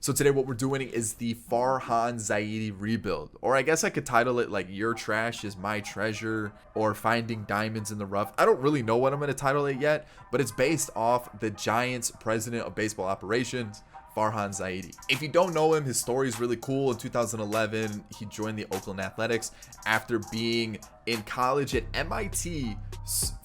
So today what we're doing is the Farhan Zaidi rebuild. Or I guess I could title it like Your Trash is My Treasure or Finding Diamonds in the Rough. I don't really know what I'm going to title it yet, but it's based off the Giants president of baseball operations, Farhan Zaidi. If you don't know him, his story is really cool. In 2011, he joined the Oakland Athletics after being in college at MIT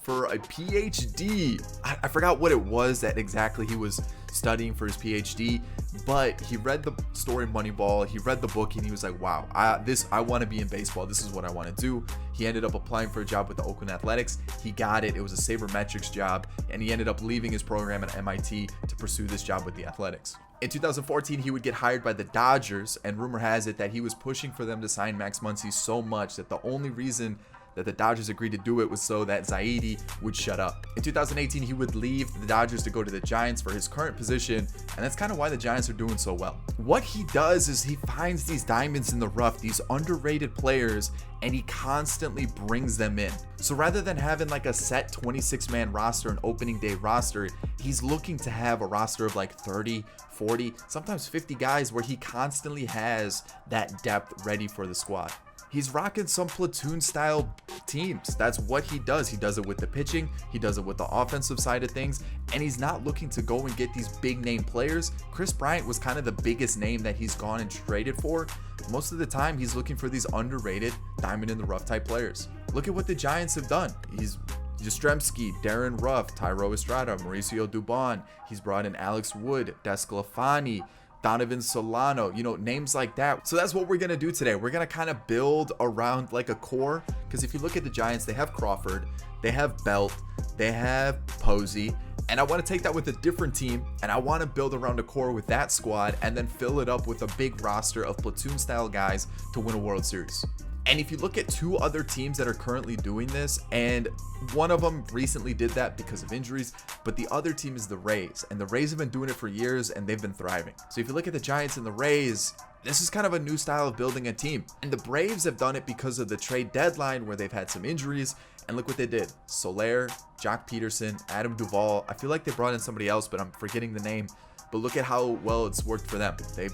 for a PhD. I forgot what it was that exactly he was studying for his PhD, but he read the story Moneyball, he read the book, and he was like, wow, I want to be in baseball. This is what I want to do. He ended up applying for a job with the Oakland Athletics. He got it. It was a sabermetrics job, and he ended up leaving his program at MIT to pursue this job with the Athletics. In 2014, he would get hired by the Dodgers, and rumor has it that he was pushing for them to sign Max Muncy so much that the only reason that the Dodgers agreed to do it was so that Zaidi would shut up. In 2018, he would leave the Dodgers to go to the Giants for his current position, and that's kind of why the Giants are doing so well. What he does is he finds these diamonds in the rough, these underrated players, and he constantly brings them in. So rather than having like a set 26-man roster, an opening day roster, he's looking to have a roster of like 30, 40, sometimes 50 guys where he constantly has that depth ready for the squad. He's rocking some platoon style teams. That's what he does. He does it with the pitching, he does it with the offensive side of things, and he's not looking to go and get these big name players. Chris Bryant was kind of the biggest name that he's gone and traded for. Most of the time he's looking for these underrated diamond in the rough type players. Look at what the Giants have done. He's Yastrzemski, Darren Ruff, Tyro Estrada, Mauricio Dubon. He's brought in Alex Wood, Desclafani, Donovan Solano, names like that. So that's what we're going to do today. We're going to kind of build around like a core, because if you look at the Giants, they have Crawford, they have Belt, they have Posey, and I want to take that with a different team, and I want to build around a core with that squad and then fill it up with a big roster of platoon style guys to win a World Series. And if you look at two other teams that are currently doing this, and one of them recently did that because of injuries, but the other team is the Rays, and the Rays have been doing it for years and they've been thriving. So if you look at the Giants and the Rays, this is kind of a new style of building a team. And the Braves have done it because of the trade deadline where they've had some injuries, and look what they did. Soler, Jock Peterson, Adam Duvall. I feel like they brought in somebody else, but I'm forgetting the name. But look at how well it's worked for them. They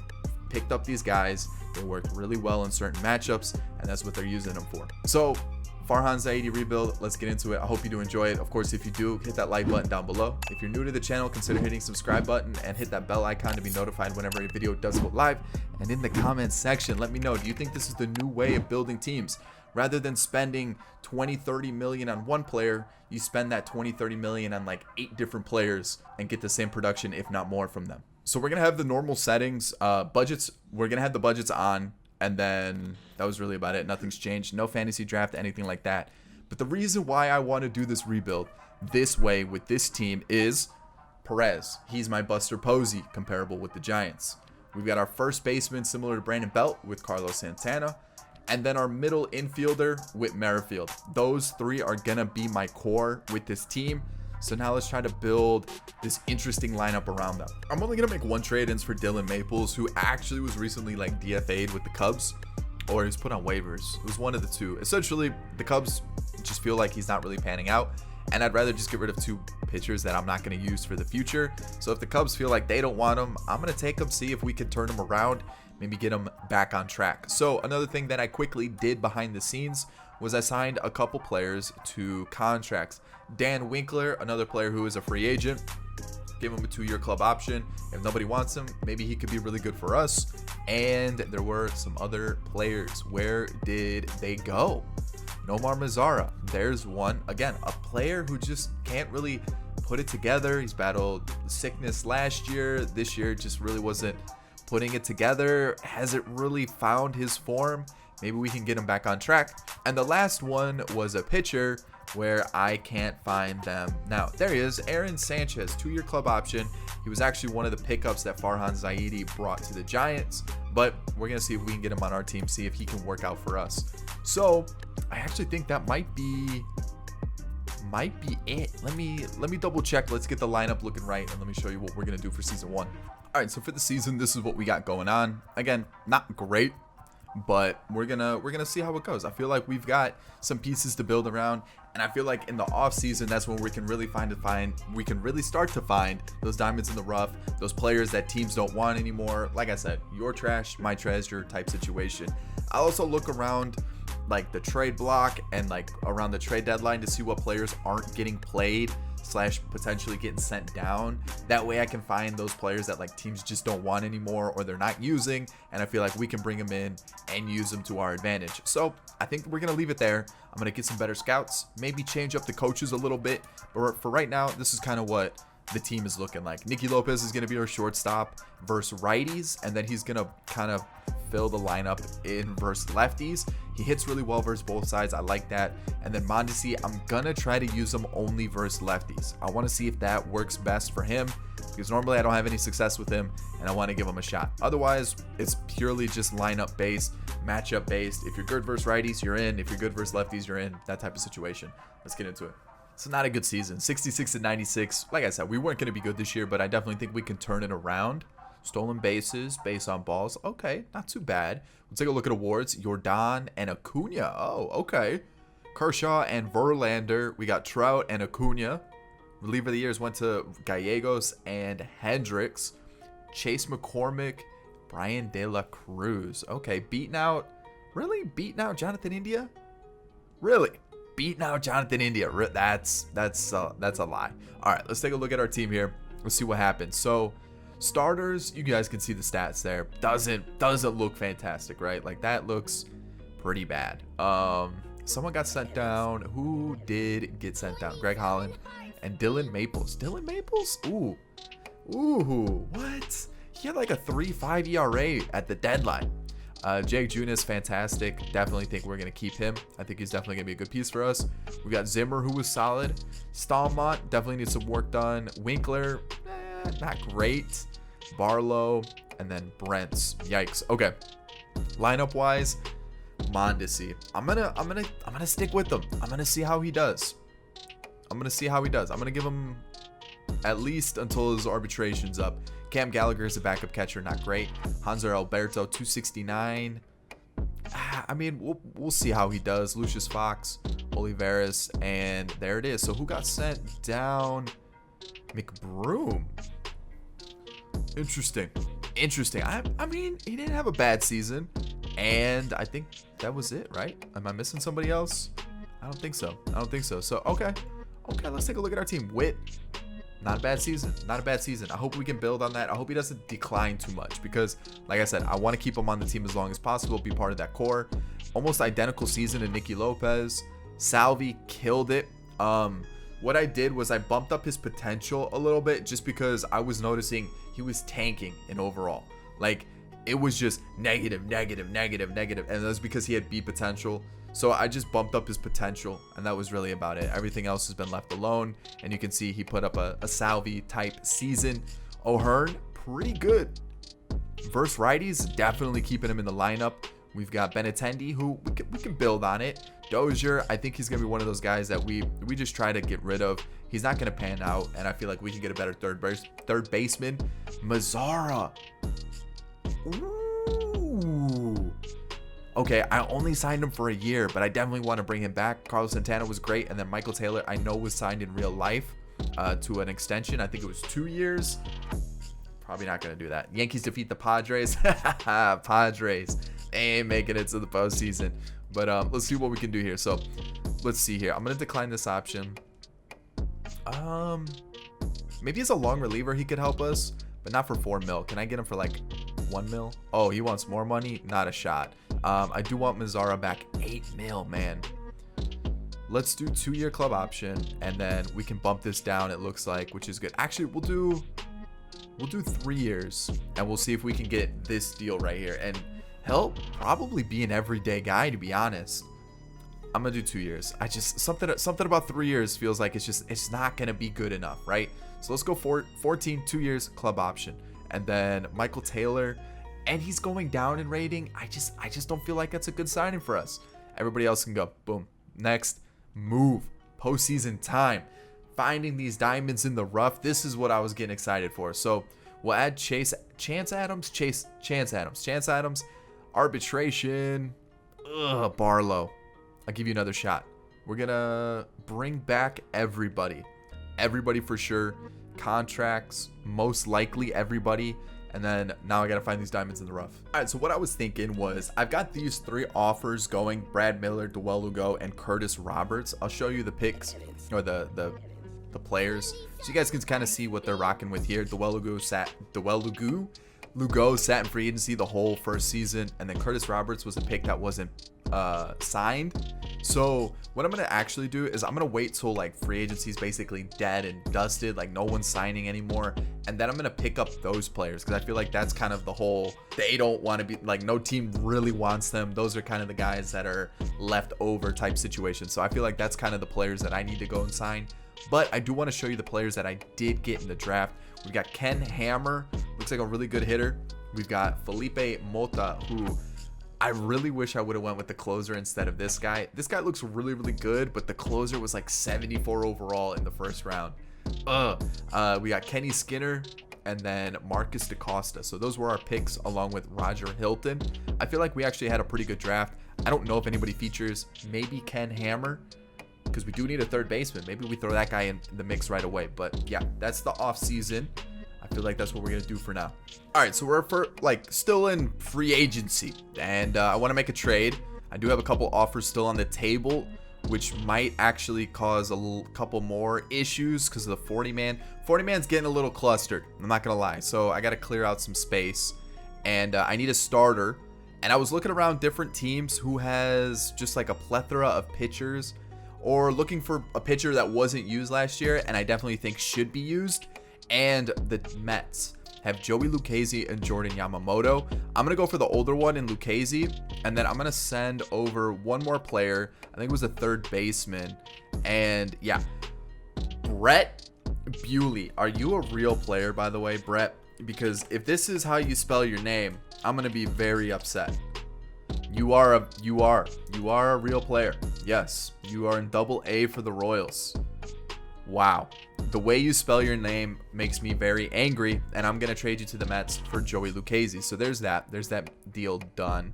picked up these guys, they worked really well in certain matchups, and that's what they're using them for. So Farhan Zaidi rebuild, let's get into it. I hope you do enjoy it. Of course, if you do, hit that like button down below. If you're new to the channel, consider hitting subscribe button and hit that bell icon to be notified whenever a video does go live. And in the comments section, let me know, do you think this is the new way of building teams? Rather than spending 20-30 million on one player, you spend that 20-30 million on like 8 different players and get the same production, if not more, from them. So we're gonna have the normal settings, budgets. We're gonna have the budgets on, and then that was really about it. Nothing's changed. No fantasy draft, anything like that. But the reason why I want to do this rebuild this way with this team is Perez. He's my Buster Posey, comparable with the Giants. We've got our first baseman similar to Brandon Belt with Carlos Santana, and then our middle infielder with Merrifield. Those three are gonna be my core with this team. So now let's try to build this interesting lineup around them. I'm only gonna make one trade, and it's for Dylan Maples, who actually was recently like DFA'd with the Cubs, or he was put on waivers. It was one of the two. Essentially, the Cubs just feel like he's not really panning out, and I'd rather just get rid of 2 pitchers that I'm not gonna use for the future. So if the Cubs feel like they don't want him, I'm gonna take him, see if we can turn him around, maybe get him back on track. So another thing that I quickly did behind the scenes was I signed a couple players to contracts. Dan Winkler, another player who is a free agent, give him a 2-year club option. If nobody wants him, maybe he could be really good for us. And there were some other players. Where did they go? Nomar Mazara, there's one. Again, a player who just can't really put it together. He's battled sickness last year. This year just really wasn't putting it together. Hasn't really found his form. Maybe we can get him back on track. And the last one was a pitcher where I can't find them. Now, there he is, Aaron Sanchez, 2-year club option. He was actually one of the pickups that Farhan Zaidi brought to the Giants, but we're gonna see if we can get him on our team, see if he can work out for us. So I actually think that might be it. Let me double check. Let's get the lineup looking right, and let me show you what we're gonna do for season 1. All right, so for the season, this is what we got going on. Again, not great, but we're gonna see how it goes. I feel like we've got some pieces to build around, and I feel like in the off season, that's when we can really start to find those diamonds in the rough, those players that teams don't want anymore. Like I said, your trash, my treasure type situation. I also look around like the trade block and like around the trade deadline to see what players aren't getting played / potentially getting sent down. That way I can find those players that like teams just don't want anymore or they're not using, and I feel like we can bring them in and use them to our advantage. So I think we're gonna leave it there. I'm gonna get some better scouts, maybe change up the coaches a little bit, but for right now, this is kind of what the team is looking like. Nicky Lopez is gonna be our shortstop versus righties, and then he's gonna kind of fill the lineup in versus lefties. He hits really well versus both sides. I like that. And then Mondesi, I'm gonna try to use him only versus lefties. I want to see if that works best for him, because normally I don't have any success with him, and I want to give him a shot. Otherwise, it's purely just lineup based, matchup based. If you're good versus righties, you're in. If you're good versus lefties, you're in. That type of situation. Let's get into it. It's not a good season. 66-96. Like I said, we weren't going to be good this year, but I definitely think we can turn it around. Stolen bases, base on balls. Okay, not too bad. Let's take a look at awards. Jordan and Acuna. Oh, okay. Kershaw and Verlander. We got Trout and Acuna. Reliever of the years went to Gallegos and Hendricks. Chase McCormick, Brian De La Cruz. Okay, beating out. Really? Beating out Jonathan India? Really? Beating out Jonathan India. That's a lie. All right, let's take a look at our team here. Let's see what happens. So, starters, you guys can see the stats there. Doesn't look fantastic, right? Like that looks pretty bad. Someone got sent down. Who did get sent down? Greg Holland and Dylan Maples. Dylan Maples? Ooh, what? He had like a 3.5 ERA at the deadline. Jake Junis, fantastic. Definitely think we're going to keep him. I think he's definitely going to be a good piece for us. We got Zimmer, who was solid. Stallmont, definitely needs some work done. Winkler, not great. Barlow, and then Brents. Yikes. Okay. Lineup wise, Mondesi. I'm gonna stick with him. I'm gonna see how he does. I'm gonna give him at least until his arbitration's up. Cam Gallagher is a backup catcher, not great. Hanser Alberto, 269. I mean, we'll see how he does. Lucius Fox, Olivares, and there it is. So who got sent down? McBroom. Interesting. I mean, he didn't have a bad season, and I think that was it, right? Am I missing somebody else? I don't think so. So okay, let's take a look at our team. Witt, not a bad season. I hope we can build on that. I hope he doesn't decline too much, because like I said, I want to keep him on the team as long as possible, be part of that core. Almost identical season to Nicky Lopez. Salvi killed it. What I did was I bumped up his potential a little bit, just because I was noticing he was tanking in overall. Like, it was just negative, and that's because he had B potential. So I just bumped up his potential, and that was really about it. Everything else has been left alone, and you can see he put up a Salvi type season. O'Hearn, pretty good. Versus righties, definitely keeping him in the lineup. We've got Benintendi, who we can build on it. Dozier, I think he's going to be one of those guys that we just try to get rid of. He's not going to pan out, and I feel like we can get a better third baseman. Mazzara. Ooh. Okay, I only signed him for a year, but I definitely want to bring him back. Carlos Santana was great, and then Michael Taylor, I know, was signed in real life to an extension. I think it was 2 years. Probably not going to do that. Yankees defeat the Padres. Padres. They ain't making it to the postseason. But let's see what we can do here. So let's see here. I'm going to decline this option. Maybe as a long reliever, he could help us, but not for $4 mil. Can I get him for like $1 mil? Oh, he wants more money? Not a shot. I do want Mazzara back. $8 mil, man. Let's do 2-year club option, and then we can bump this down, it looks like, which is good. Actually, we'll do 3 years, and we'll see if we can get this deal right here. And he'll probably be an everyday guy, to be honest. I'm gonna do 2 years. I just something about 3 years feels like it's not gonna be good enough, right? So let's go 14, 2 years club option, and then Michael Taylor, and he's going down in rating. I just don't feel like that's a good signing for us. Everybody else can go. Boom. Next move. Postseason time. Finding these diamonds in the rough. This is what I was getting excited for. So we'll add Chance Adams. Arbitration. Ugh, Barlow. I'll give you another shot. We're going to bring back everybody. Everybody for sure. Contracts, most likely everybody. And then now I got to find these diamonds in the rough. All right, so what I was thinking was I've got these 3 offers going. Brad Miller, Dewell Lugo, and Curtis Roberts. I'll show you the picks or the players, so you guys can kind of see what they're rocking with here. Dewell Lugo sat in free agency the whole first season, and then Curtis Roberts was a pick that wasn't signed. So what I'm gonna actually do is I'm gonna wait till like free agency is basically dead and dusted, like no one's signing anymore, and then I'm gonna pick up those players because I feel like that's kind of the whole, they don't want to be like, no team really wants them. Those are kind of the guys that are left over type situation. So I feel like that's kind of the players that I need to go and sign. But I do want to show you the players that I did get in the draft. We've got Ken Hammer, looks like a really good hitter. We've got Felipe Mota, who I really wish I would have went with the closer instead of this guy. This guy looks really, really good, but the closer was like 74 overall in the first round. We got Kenny Skinner and then Marcus DaCosta. So those were our picks along with Roger Hilton. I feel like we actually had a pretty good draft. I don't know if anybody features. Maybe Ken Hammer, because we do need a third baseman. Maybe we throw that guy in the mix right away. But yeah, that's the off season. I feel like that's what we're gonna do for now. All right, so we're still in free agency, and I want to make a trade. I do have a couple offers still on the table, which might actually cause a couple more issues because of the 40-man. 40-man's getting a little clustered, I'm not gonna lie. So I got to clear out some space, and I need a starter. And I was looking around different teams who has just like a plethora of pitchers, or looking for a pitcher that wasn't used last year and I definitely think should be used. And the Mets have Joey Lucchesi and Jordan Yamamoto. I'm going to go for the older one in Lucchesi, and then I'm going to send over one more player. I think it was a third baseman. And yeah, Brett Bewley. Are you a real player, by the way, Brett? Because if this is how you spell your name, I'm going to be very upset. You are a real player. Yes, you are in AA for the Royals. Wow. The way you spell your name makes me very angry, and I'm going to trade you to the Mets for Joey Lucchesi. So there's that deal done.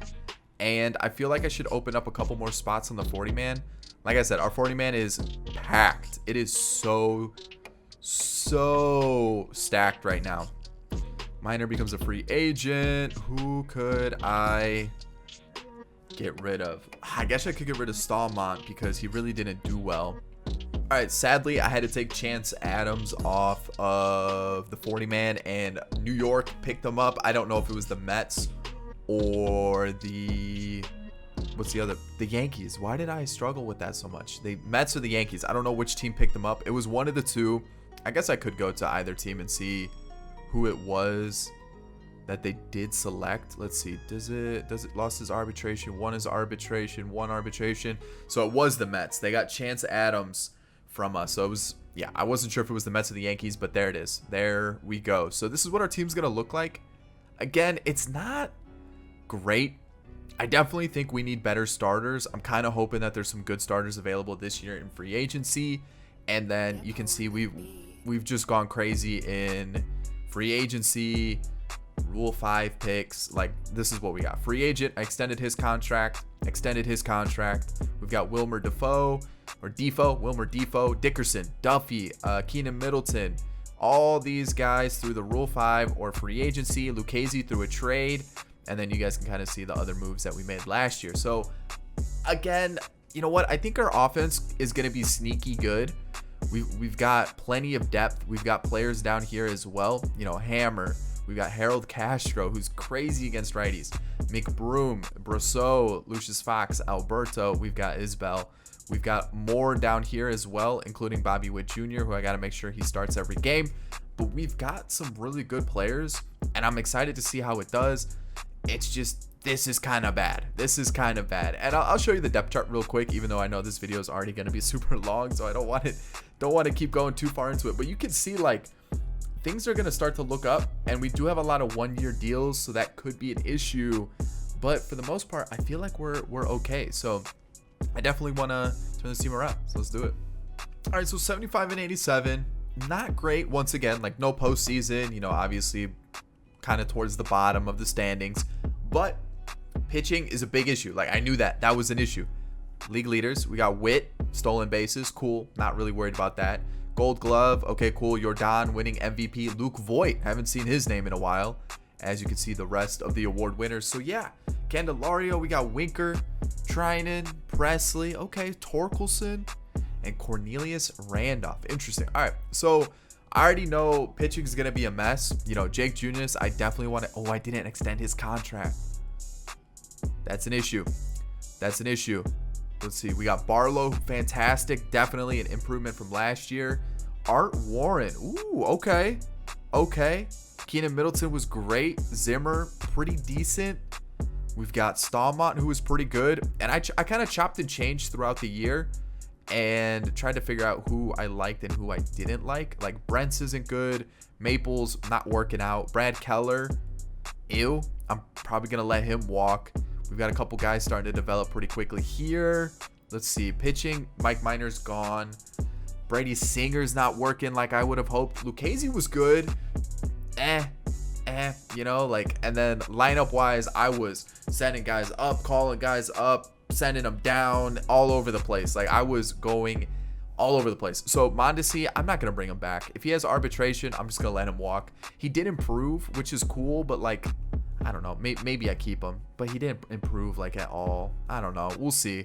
And I feel like I should open up a couple more spots on the 40-man. Like I said, our 40-man is packed. It is so stacked right now. Minor becomes a free agent. Who could I get rid of? I guess I could get rid of Stallmont because he really didn't do well. All right, sadly, I had to take Chance Adams off of the 40-man, and New York picked him up. I don't know if it was the Mets or the Yankees. Why did I struggle with that so much? The Mets or the Yankees? I don't know which team picked him up. It was one of the two. I guess I could go to either team and see who it was that they did select. Let's see. Does it lost his arbitration? One is arbitration, one arbitration. So it was the Mets. They got Chance Adams from us. So it was, yeah, I wasn't sure if it was the Mets or the Yankees, but there it is. There we go. So this is what our team's going to look like. Again, it's not great. I definitely think we need better starters. I'm kind of hoping that there's some good starters available this year in free agency. And then you can see we've just gone crazy in free agency, Rule 5 picks. Like, this is what we got. Free agent, I extended his contract. We've got Wilmer Defoe, Dickerson, Duffy, Keenan Middleton. All these guys through the Rule 5 or free agency. Lucchesi through a trade. And then you guys can kind of see the other moves that we made last year. So, again, you know what? I think our offense is going to be sneaky good. We've got plenty of depth. We've got players down here as well. You know, Hammer. We've got Harold Castro, who's crazy against righties. McBroom, Brosseau, Lucius Fox, Alberto. We've got Isbell. We've got more down here as well, including Bobby Witt Jr., who I got to make sure he starts every game. But we've got some really good players, and I'm excited to see how it does. It's just, this is kind of bad. And I'll show you the depth chart real quick, even though I know this video is already going to be super long, so I don't want to keep going too far into it. But you can see, like, things are going to start to look up, and we do have a lot of one-year deals, so that could be an issue. But for the most part, I feel like we're okay. So I definitely want to turn this team around. So let's do it. All right, so 75 and 87. Not great, once again. Like, no postseason. You know, obviously kind of towards the bottom of the standings. But Pitching is a big issue. Like, I knew that was an issue. League leaders, we got Witt, stolen bases, cool. Not really worried about that. Gold Glove, okay, cool. Jordan winning MVP. Luke Voigt, haven't seen his name in a while. As you can see, the rest of the award winners. So yeah, Candelario, we got Winker, Trinan, Presley, okay, Torkelson, and Cornelius Randolph. Interesting. All right, so I already know pitching is gonna be a mess. You know, Jake Junis, I definitely want to. Oh, I didn't extend his contract. That's an issue. That's an issue. Let's see. We got Barlow, fantastic, definitely an improvement from last year. Art Warren, ooh, okay, okay. Keenan Middleton was great. Zimmer, pretty decent. We've got Stallmont, who was pretty good. And I kind of chopped and changed throughout the year and tried to figure out who I liked and who I didn't like. Like, Brent's isn't good. Maples, not working out. Brad Keller, ew. I'm probably going to let him walk. We've got a couple guys starting to develop pretty quickly here. Let's see. Pitching, Mike Minor's gone. Brady Singer's not working like I would have hoped. Lucchese was good. You know, like, and then lineup wise, I was sending guys up, calling guys up, sending them down, all over the place. Like, I was going all over the place. So Mondesi, I'm not gonna bring him back. If he has arbitration, I'm just gonna let him walk. He did improve, which is cool, but like, I don't know, maybe I keep him, but he didn't improve like at all. I don't know, we'll see.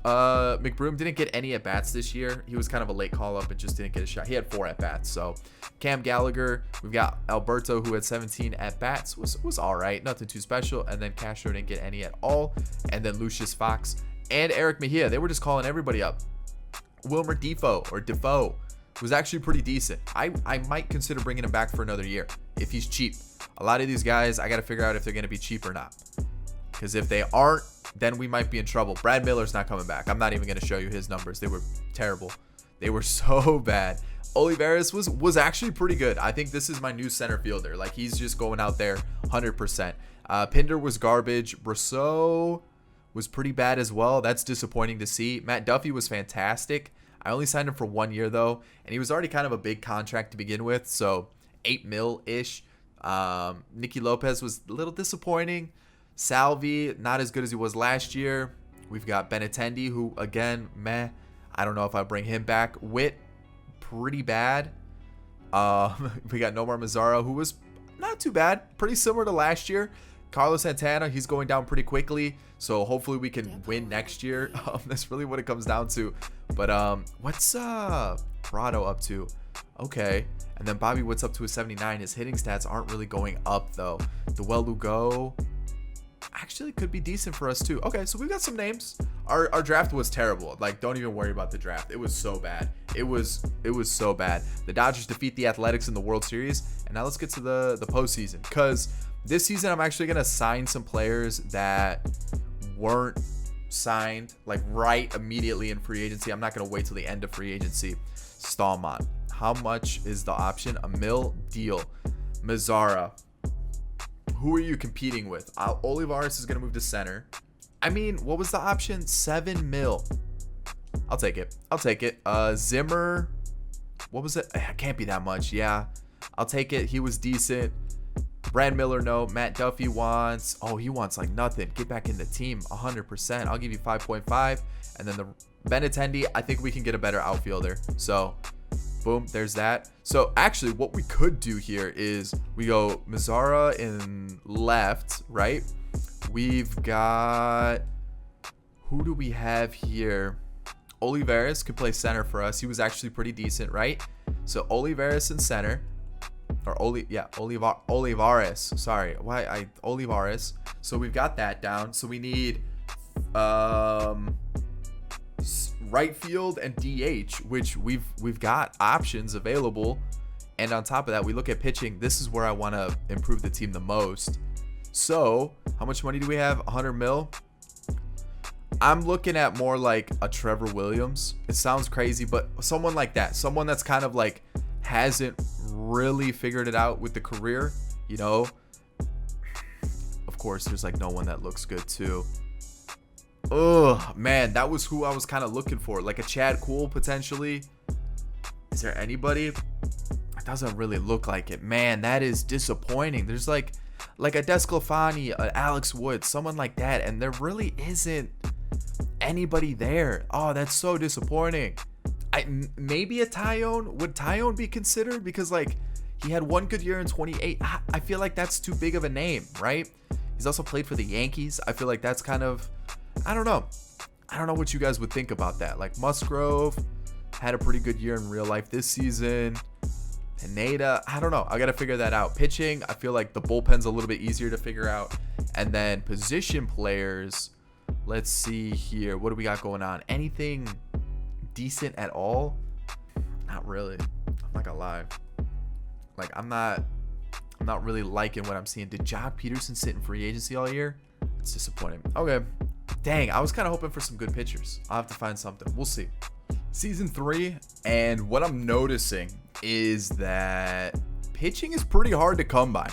McBroom didn't get any at bats this year. He was kind of a late call up and just didn't get a shot. He had 4 at bats. So Cam Gallagher, we've got Alberto, who had 17 at bats, was all right, nothing too special. And then Castro didn't get any at all. And then Lucius Fox and Eric Mejia, they were just calling everybody up. Wilmer Defoe was actually pretty decent. I might consider bringing him back for another year if he's cheap. A lot of these guys, I got to figure out if they're going to be cheap or not. Because if they aren't, then we might be in trouble. Brad Miller's not coming back. I'm not even going to show you his numbers. They were terrible. They were so bad. Olivares was actually pretty good. I think this is my new center fielder. Like, he's just going out there 100%. Pinder was garbage. Brousseau was pretty bad as well. That's disappointing to see. Matt Duffy was fantastic. I only signed him for 1 year, though. And he was already kind of a big contract to begin with. So $8 mil-ish. Nicky Lopez was a little disappointing. Salvi, not as good as he was last year. We've got Benintendi, who, again, meh. I don't know if I bring him back. Witt, pretty bad. We got Nomar Mazara, who was not too bad. Pretty similar to last year. Carlos Santana, he's going down pretty quickly. So hopefully we can win next year. That's really what it comes down to. But what's Prado up to? Okay. And then Bobby Witt's up to a 79. His hitting stats aren't really going up, though. Dewell Lugo actually could be decent for us too. Okay, so we've got some names. Our draft was terrible. Like, don't even worry about the draft. It was so bad. It was so bad. The Dodgers defeat the Athletics in the World Series. And now let's get to the postseason. Because this season I'm actually gonna sign some players that weren't signed like right immediately in free agency. I'm not gonna wait till the end of free agency. Stallmont. How much is the option? $1 million deal. Mazzara. Who are you competing with? Olivares is going to move to center. I mean, what was the option? $7 million. I'll take it. I'll take it. Zimmer. What was it? It can't be that much. Yeah. I'll take it. He was decent. Brad Miller, no. Matt Duffy wants. Oh, he wants like nothing. Get back in the team 100%. I'll give you 5.5. And then the Benintendi, I think we can get a better outfielder. So, boom, there's that. So actually what we could do here is we go Mazzara in left, right? We've got, who do we have here? Olivares could play center for us. He was actually pretty decent, right? So Olivares in center, or Olivares. Sorry, Olivares. So we've got that down. So we need right field and DH, which we've got options available. And on top of that, we look at pitching. This is where I want to improve the team the most. So how much money do we have? 100 mil. I'm looking at more like a Trevor Williams. It sounds crazy, but someone like that, someone that's kind of like hasn't really figured it out with the career, you know. Of course, there's like no one that looks good too. Oh man, that was who I was kind of looking for, like a Chad Kuhl potentially. Is there anybody? It doesn't really look like it, man. That is disappointing. There's like like a Desclafani, an Alex Wood, someone like that, and there really isn't anybody there. Oh, that's so disappointing. Maybe a Tyone. Would Tyone be considered? Because like he had one good year in 28. I feel like that's too big of a name, right? He's also played for the Yankees. I feel like that's kind of, I don't know what you guys would think about that. Like Musgrove had a pretty good year in real life this season. Pineda, I don't know. I got to figure that out. Pitching, I feel like the bullpen's a little bit easier to figure out. And then position players, let's see here. What do we got going on? Anything decent at all? Not really. I'm not gonna lie. Like I'm not really liking what I'm seeing. Did Jock Peterson sit in free agency all year? It's disappointing. Okay. Dang, I was kind of hoping for some good pitchers. I'll have to find something. We'll see. Season 3, and what I'm noticing is that pitching is pretty hard to come by.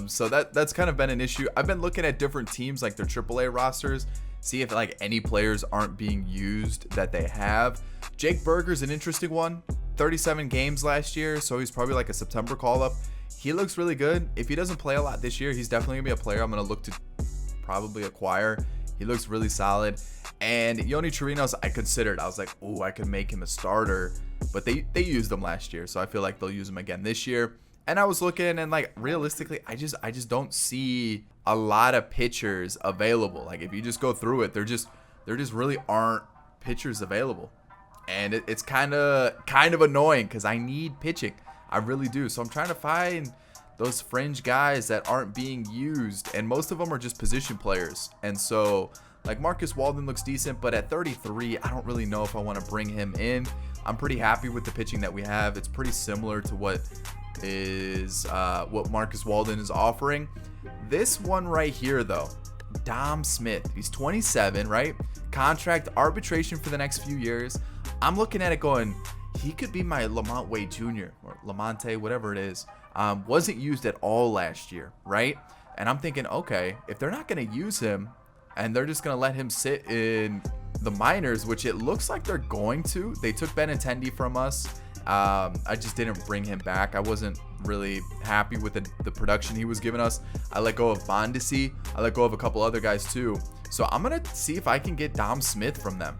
So that's kind of been an issue. I've been looking at different teams, like their AAA rosters, see if like any players aren't being used that they have. Jake Berger's an interesting one. 37 games last year, so he's probably like a September call-up. He looks really good. If he doesn't play a lot this year, he's definitely gonna be a player I'm gonna look to probably acquire. He looks really solid. And Yoni Chirinos, I considered. I was like, oh, I could make him a starter. But they used him last year, so I feel like they'll use him again this year. And I was looking, and like realistically, I just don't see a lot of pitchers available. Like if you just go through it, there just really aren't pitchers available. And it's kind of annoying because I need pitching. I really do. So I'm trying to find those fringe guys that aren't being used, and most of them are just position players. And so like Marcus Walden looks decent, but at 33, I don't really know if I want to bring him in. I'm pretty happy with the pitching that we have. It's pretty similar to what Marcus Walden is offering. This one right here though, Dom Smith, he's 27, right? Contract arbitration for the next few years. I'm looking at it going, he could be my Lamont Wade Jr. or Lamonte, whatever it is. Wasn't used at all last year, right? And I'm thinking, okay, if they're not going to use him and they're just going to let him sit in the minors, which it looks like they're going to. They took Benintendi from us. I just didn't bring him back. I wasn't really happy with the production he was giving us. I let go of Bondisi. I let go of a couple other guys too. So I'm going to see if I can get Dom Smith from them.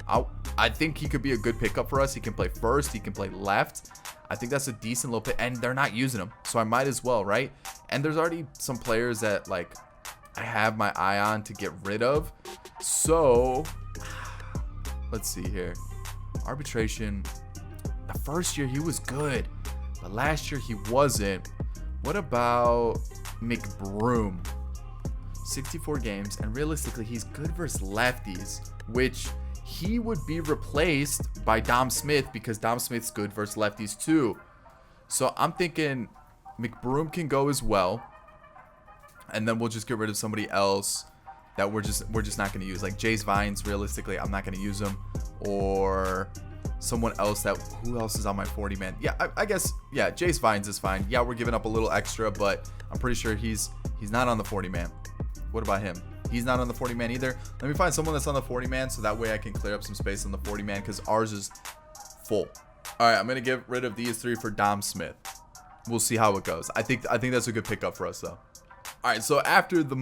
I think he could be a good pickup for us. He can play first. He can play left. I think that's a decent little pick. And they're not using him, so I might as well, right? And there's already some players that like I have my eye on to get rid of. So let's see here. Arbitration. The first year he was good, but last year he wasn't. What about McBroom? 64 games, and realistically he's good versus lefties, which he would be replaced by Dom Smith because Dom Smith's good versus lefties too. So I'm thinking McBroom can go as well, and then we'll just get rid of somebody else that we're just not going to use. Like Jace Vines, realistically I'm not going to use him, or someone else who else is on my 40 man. Yeah, I guess, yeah, Jace Vines is fine. Yeah, we're giving up a little extra, but I'm pretty sure he's not on the 40 man. What about him? He's not on the 40 man either. Let me find someone that's on the 40 man so that way I can clear up some space on the 40 man because ours is full. All right, I'm gonna get rid of these three for Dom Smith. We'll see how it goes. I think that's a good pickup for us though. All right, so after hold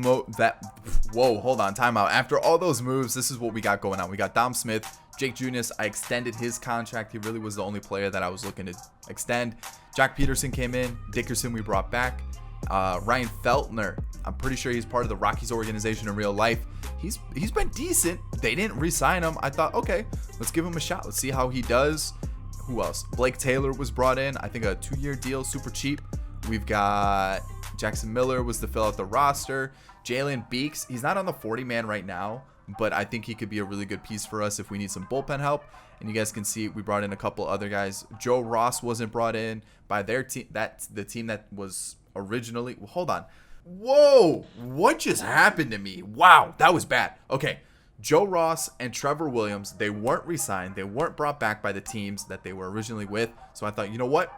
on, timeout. After all those moves, this is what we got going on. We got Dom Smith, Jake Junis. I extended his contract. He really was the only player that I was looking to extend. Jock Peterson came in. Dickerson we brought back. Ryan Feltner, I'm pretty sure he's part of the Rockies organization in real life. He's been decent. They didn't re-sign him. I thought, okay, let's give him a shot. Let's see how he does. Who else? Blake Taylor was brought in. I think a 2-year deal, super cheap. We've got Jackson Miller was to fill out the roster. Jalen Beeks, he's not on the 40 man right now, but I think he could be a really good piece for us if we need some bullpen help. And you guys can see we brought in a couple other guys. Joe Ross wasn't brought in by their team. That's the team that was originally. Well, hold on. Whoa, what just happened to me? Wow, that was bad. Okay, Joe Ross and Trevor Williams, they weren't re-signed. They weren't brought back by the teams that they were originally with. So I thought, you know what?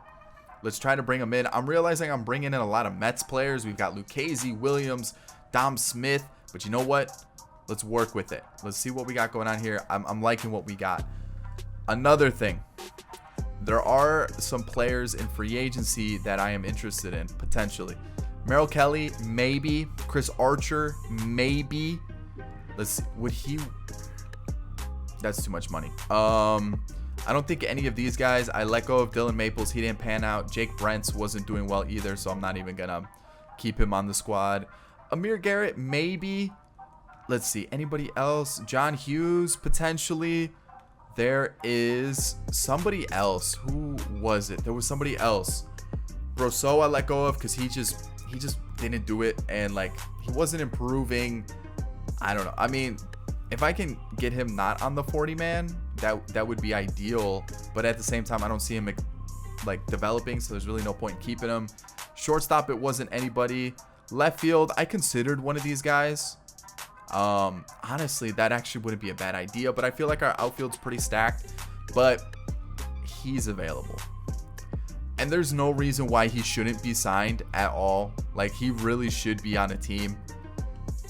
Let's try to bring them in. I'm realizing I'm bringing in a lot of Mets players. We've got Lucchese, Williams, Dom Smith. But you know what? Let's work with it. Let's see what we got going on here. I'm liking what we got. Another thing. There are some players in free agency that I am interested in, potentially. Merrill Kelly, maybe. Chris Archer, maybe. Let's see. Would he... That's too much money. I don't think any of these guys. I let go of Dylan Maples. He didn't pan out. Jake Brents wasn't doing well either, so I'm not even going to keep him on the squad. Amir Garrett, maybe. Let's see. Anybody else? John Hughes, potentially. There is somebody else. Who was it? There was somebody else. Brousseau I let go of because he just didn't do it, and like he wasn't improving. I don't know. I mean, if I can get him not on the 40 man, that would be ideal, but at the same time I don't see him like developing, so there's really no point in keeping him. Shortstop, it wasn't anybody. Left field, I considered one of these guys. Honestly, that actually wouldn't be a bad idea, but I feel like our outfield's pretty stacked, but he's available. And there's no reason why he shouldn't be signed at all. Like, he really should be on a team.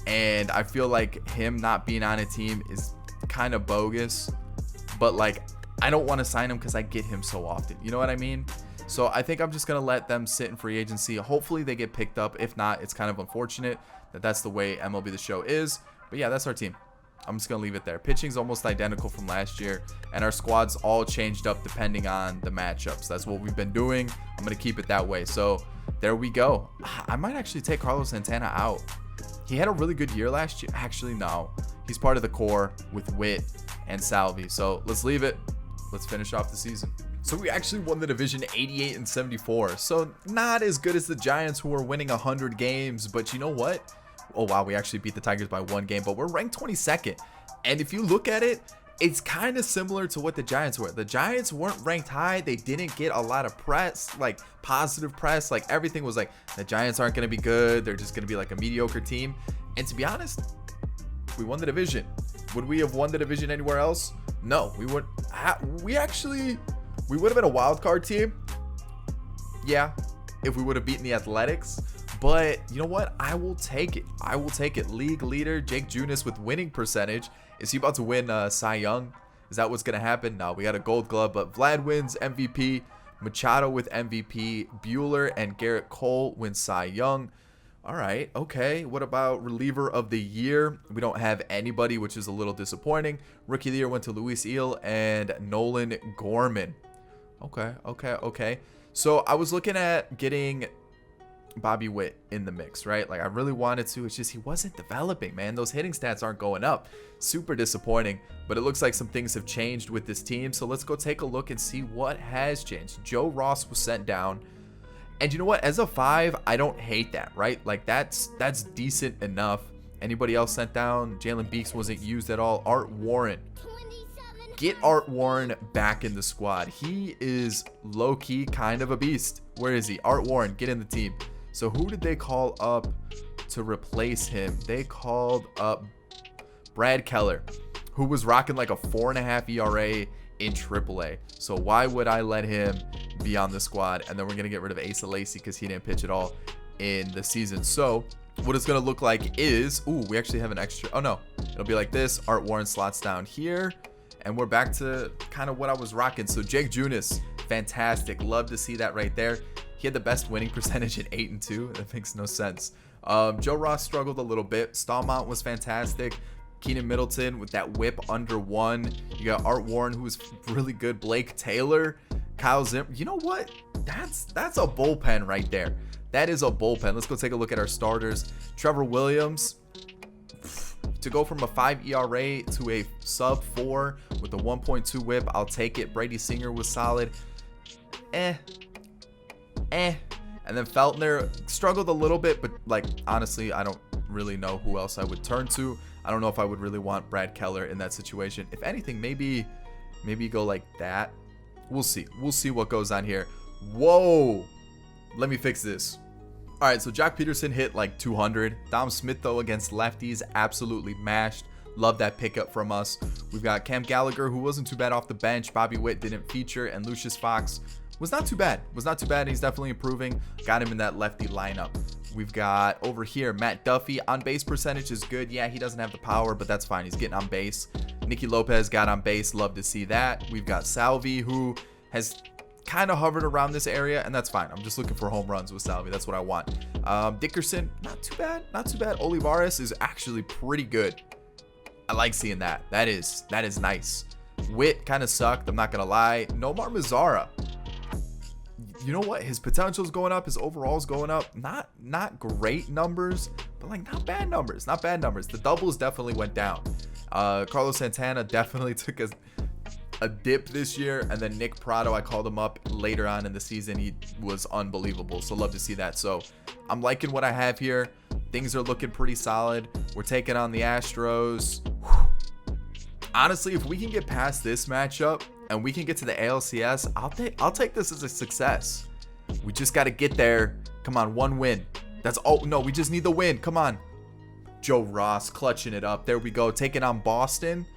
And I feel like him not being on a team is kind of bogus. But, like, I don't want to sign him because I get him so often. You know what I mean? So I think I'm just going to let them sit in free agency. Hopefully they get picked up. If not, it's kind of unfortunate that that's the way MLB The Show is. But, yeah, that's our team. I'm just going to leave it there. Pitching's almost identical from last year, and our squad's all changed up depending on the matchups. That's what we've been doing. I'm going to keep it that way. So there we go. I might actually take Carlos Santana out. He had a really good year last year. Actually, no. He's part of the core with Witt and Salvi. So let's leave it. Let's finish off the season. So we actually won the division 88-74. So not as good as the Giants, who are winning 100 games. But you know what? Oh, wow, we actually beat the Tigers by 1 game, but we're ranked 22nd. And if you look at it, it's kind of similar to what the Giants were. The Giants weren't ranked high. They didn't get a lot of press, like positive press. Like everything was like, the Giants aren't going to be good. They're just going to be like a mediocre team. And to be honest, we won the division. Would we have won the division anywhere else? No, we would. We would have been a wild card team. Yeah, if we would have beaten the Athletics. But you know what? I will take it. I will take it. League leader Jake Junis with winning percentage. Is he about to win Cy Young? Is that what's going to happen? No, we got a gold glove. But Vlad wins MVP. Machado with MVP. Bueller and Garrett Cole win Cy Young. All right. Okay. What about reliever of the year? We don't have anybody, which is a little disappointing. Rookie of the year went to Luis Eel and Nolan Gorman. Okay. So I was looking at getting Bobby Witt in the mix, right? Like I really wanted to. It's just he wasn't developing, man. Those hitting stats aren't going up. Super disappointing. But it looks like some things have changed with this team. So let's go take a look and see what has changed. Joe Ross was sent down. And you know what? As a 5, I don't hate that, right? Like that's decent enough. Anybody else sent down? Jalen Beeks wasn't used at all. Art Warren. Get Art Warren back in the squad. He is low-key kind of a beast. Where is he? Art Warren, get in the team. So who did they call up to replace him? They called up Brad Keller, who was rocking like a 4.5 ERA in AAA. So why would I let him be on the squad? And then we're going to get rid of Asa Lacy because he didn't pitch at all in the season. So what it's going to look like is, ooh, we actually have an extra. Oh, no. It'll be like this. Art Warren slots down here. And we're back to kind of what I was rocking. So Jake Junis, fantastic. Love to see that right there. He had the best winning percentage at 8-2. That makes no sense. Joe Ross struggled a little bit. Stallmont was fantastic. Keenan Middleton with that whip under 1. You got Art Warren, who was really good. Blake Taylor, Kyle Zim. You know what? That's a bullpen right there. That is a bullpen. Let's go take a look at our starters. Trevor Williams. To go from a 5 ERA to a sub 4 with a 1.2 whip, I'll take it. Brady Singer was solid. And then Feltner struggled a little bit, but like honestly, I don't really know who else I would turn to. I don't know if I would really want Brad Keller in that situation. If anything, maybe go like that. We'll see. We'll see what goes on here. Whoa. Let me fix this. All right, so Jock Peterson hit like 200. Dom Smith, though, against lefties, absolutely mashed. Love that pickup from us. We've got Cam Gallagher, who wasn't too bad off the bench. Bobby Witt didn't feature, and Lucius Fox was not too bad. He's definitely improving. Got him in that lefty lineup. We've got over here Matt Duffy. On base percentage is good. Yeah, he doesn't have the power, but that's fine. He's getting on base. Nicky Lopez got on base. Love to see that. We've got Salvi, who has kind of hovered around this area, and that's fine. I'm just looking for home runs with Salvi. That's what I want. Dickerson, not too bad. Not too bad. Olivares is actually pretty good. I like seeing that. That is nice. Witt kind of sucked. I'm not going to lie. Nomar Mazara. You know what? His potential's going up. His overall's going up. Not great numbers, but like not bad numbers. Not bad numbers. The doubles definitely went down. Carlos Santana definitely took a dip this year, and then Nick Prado, I called him up later on in the season. He was unbelievable, so love to see that. So I'm liking what I have here. Things are looking pretty solid. We're taking on the Astros. Honestly, if we can get past this matchup and we can get to the ALCS, I'll take this as a success. We just got to get there. Come on, one win. That's all. No, we just need the win. Come on. Joe Ross clutching it up. There we go. Taking on Boston.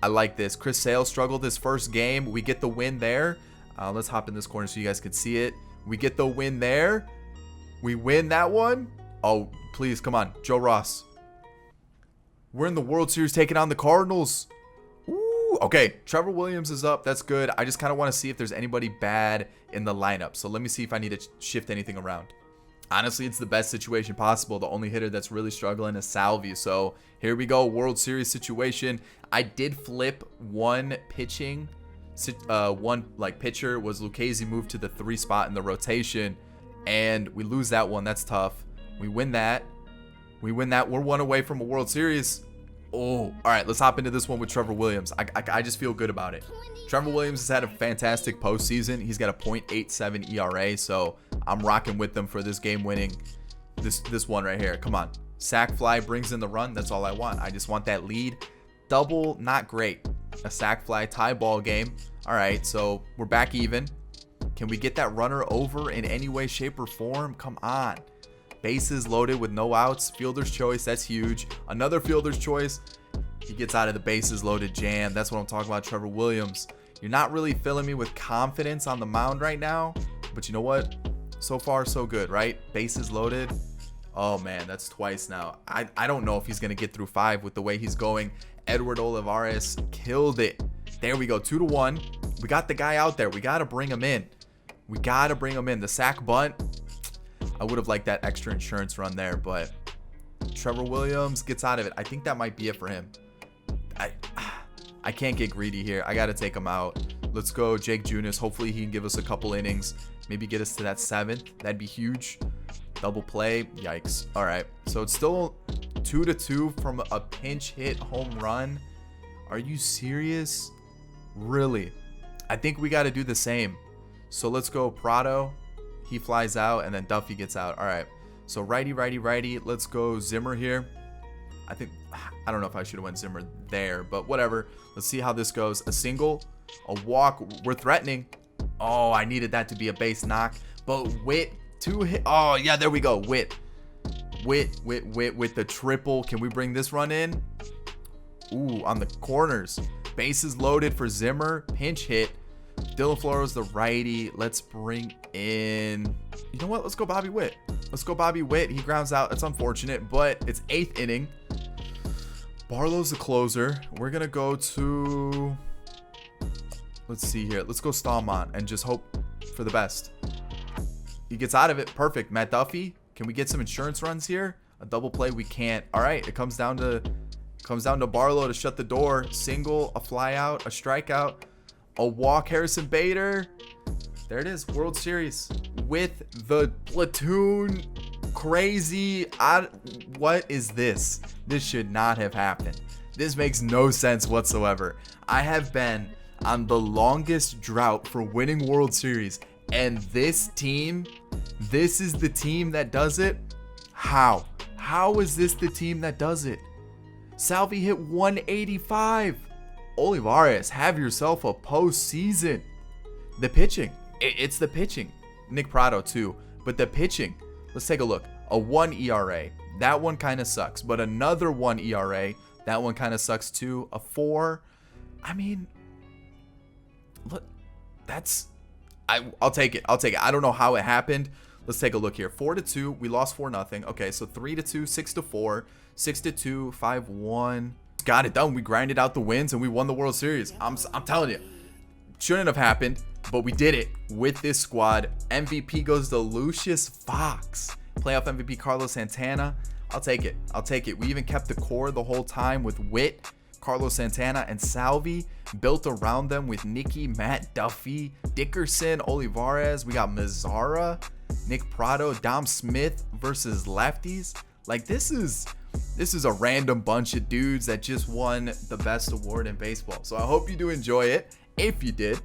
I like this. Chris Sale struggled his first game. We get the win there. Let's hop in this corner so you guys can see it. We get the win there. We win that one. Oh, please, come on. Joe Ross. We're in the World Series taking on the Cardinals. Ooh, okay. Trevor Williams is up. That's good. I just kind of want to see if there's anybody bad in the lineup. So let me see if I need to shift anything around. Honestly, it's the best situation possible. The only hitter that's really struggling is Salvi. So here we go. World Series situation. I did flip one pitching. One pitcher was Lucchesi moved to the 3 spot in the rotation. And we lose that one. That's tough. We win that. We're one away from a World Series. Oh, all right. Let's hop into this one with Trevor Williams. I just feel good about it. Trevor Williams has had a fantastic postseason. He's got a .87 ERA, so I'm rocking with them for this game winning. This one right here. Come on. Sack fly brings in the run. That's all I want. I just want that lead. Double, not great. A sack fly tie ball game. All right, so we're back even. Can we get that runner over in any way, shape, or form? Come on. Bases loaded with no outs. Fielder's choice. That's huge. Another fielder's choice. He gets out of the bases loaded jam. That's what I'm talking about, Trevor Williams. You're not really filling me with confidence on the mound right now. But you know what? So far, so good, right? Bases loaded. Oh, man, that's twice now. I don't know if he's going to get through 5 with the way he's going. Edward Olivares killed it. There we go, 2-1. We got the guy out there. We got to bring him in. The sack bunt. I would have liked that extra insurance run there, but Trevor Williams gets out of it. I think that might be it for him. I can't get greedy here. I got to take him out. Let's go Jake Junis. Hopefully he can give us a couple innings. Maybe get us to that 7th. That'd be huge. Double play. Yikes. All right. So it's still 2-2 from a pinch hit home run. Are you serious? Really? I think we got to do the same. So let's go Prado. He flies out, and then Duffy gets out. All right. So righty, righty, righty. Let's go Zimmer here. I don't know if I should have went Zimmer there, but whatever. Let's see how this goes. A single, a walk. We're threatening. Oh, I needed that to be a base knock. But Witt, 2 hit. Oh, yeah, there we go. Witt with the triple. Can we bring this run in? Ooh, on the corners. Bases loaded for Zimmer. Pinch hit. Dylan Floro's the righty. Let's bring in, you know what? Let's go Bobby Witt. He grounds out. It's unfortunate, but it's 8th inning. Barlow's the closer. We're going to go to, let's see here. Let's go Stallmont and just hope for the best. He gets out of it. Perfect. Matt Duffy. Can we get some insurance runs here? A double play. We can't. All right. It comes down to Barlow to shut the door. Single, a fly out, a strikeout. A walk, Harrison Bader. There it is, World Series with the platoon. Crazy. What is this? This should not have happened. This makes no sense whatsoever. I have been on the longest drought for winning World Series, and this is the team that does it? How? How is this the team that does it? Salvi hit 185. Olivares, have yourself a postseason. The pitching. It's the pitching. Nick Prado too. But the pitching. Let's take a look. A 1 ERA. That one kind of sucks. But another 1 ERA. That one kind of sucks too. A 4. I mean, look, I'll take it. I don't know how it happened. Let's take a look here. 4-2. We lost 4-0. Okay, so 3-2, 6-4, 6-2, 5-1. Got it done. We grinded out the wins and we won the World Series. I'm telling you, shouldn't have happened. but we did it with this squad. MVP goes to Lucius Fox. Playoff MVP Carlos Santana. I'll take it. I'll take it. We even kept the core the whole time with Witt, Carlos Santana, and Salvi. Built around them with Nicky, Matt Duffy, Dickerson, Olivares. We got Mazzara, Nick Prado, Dom Smith versus lefties. Like, this is a random bunch of dudes that just won the best award in baseball. So I hope you do enjoy it. If you did,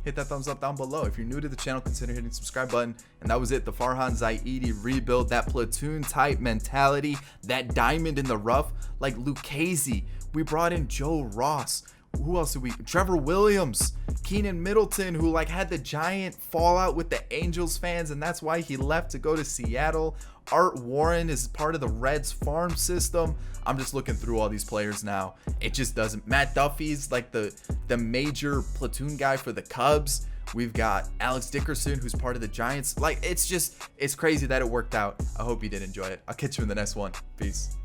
hit that thumbs up down below. If you're new to the channel, consider hitting the subscribe button. And that was it. The Farhan Zaidi rebuild, that platoon type mentality, that diamond in the rough, like Lucchese. We brought in Joe Ross. Who else did we? Trevor Williams, Keenan Middleton, who like had the giant fallout with the Angels fans, and that's why he left to go to Seattle. Art Warren is part of the Reds farm system. I'm just looking through all these players now. It just doesn't. Matt Duffy's like the major platoon guy for the Cubs. We've got Alex Dickerson, who's part of the Giants. Like, it's crazy that it worked out. I hope you did enjoy it. I'll catch you in the next one. Peace.